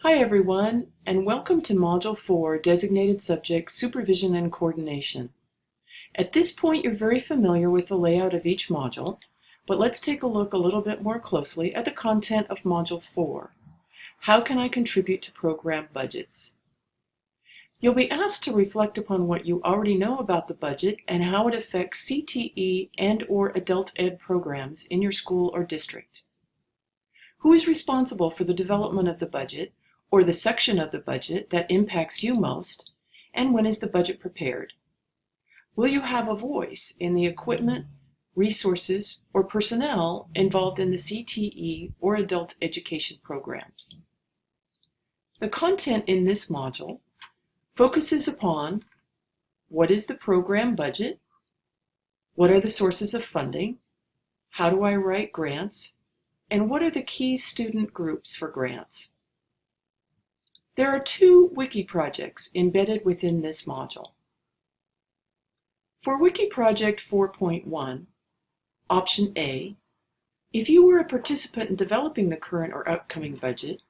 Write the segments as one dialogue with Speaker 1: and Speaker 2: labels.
Speaker 1: Hi everyone, and welcome to Module 4, Designated Subjects, Supervision and Coordination. At this point you're very familiar with the layout of each module, but let's take a look a little bit more closely at the content of Module 4. How can I contribute to program budgets? You'll be asked to reflect upon what you already know about the budget and how it affects CTE and/or adult ed programs in your school or district. Who is responsible for the development of the budget, or the section of the budget that impacts you most, and when is the budget prepared? Will you have a voice in the equipment, resources, or personnel involved in the CTE or adult education programs? The content in this module focuses upon what is the program budget, what are the sources of funding, how do I write grants, and what are the key student groups for grants? There are two wiki projects embedded within this module. For Wiki Project 4.1, Option A, if you were a participant in developing the current or upcoming budget,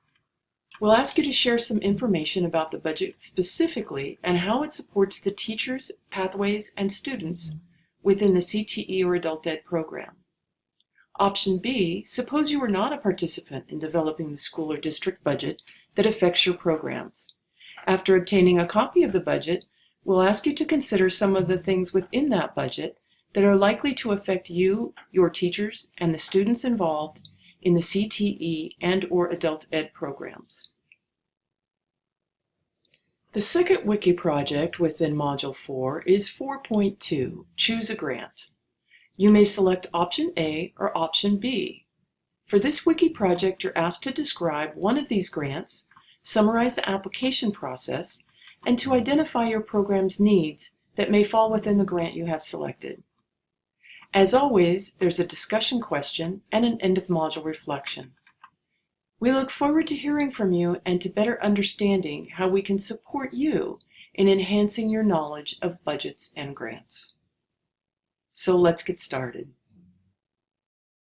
Speaker 1: we'll ask you to share some information about the budget specifically and how it supports the teachers, pathways, and students within the CTE or adult ed program. Option B, suppose you were not a participant in developing the school or district budget that affects your programs. After obtaining a copy of the budget, we'll ask you to consider some of the things within that budget that are likely to affect you, your teachers, and the students involved in the CTE and/or adult ed programs. The second wiki project within Module 4 is 4.2, Choose a Grant. You may select Option A or Option B. For this wiki project, you're asked to describe one of these grants, summarize the application process, and to identify your program's needs that may fall within the grant you have selected. As always, there's a discussion question and an end-of-module reflection. We look forward to hearing from you and to better understanding how we can support you in enhancing your knowledge of budgets and grants. So let's get started.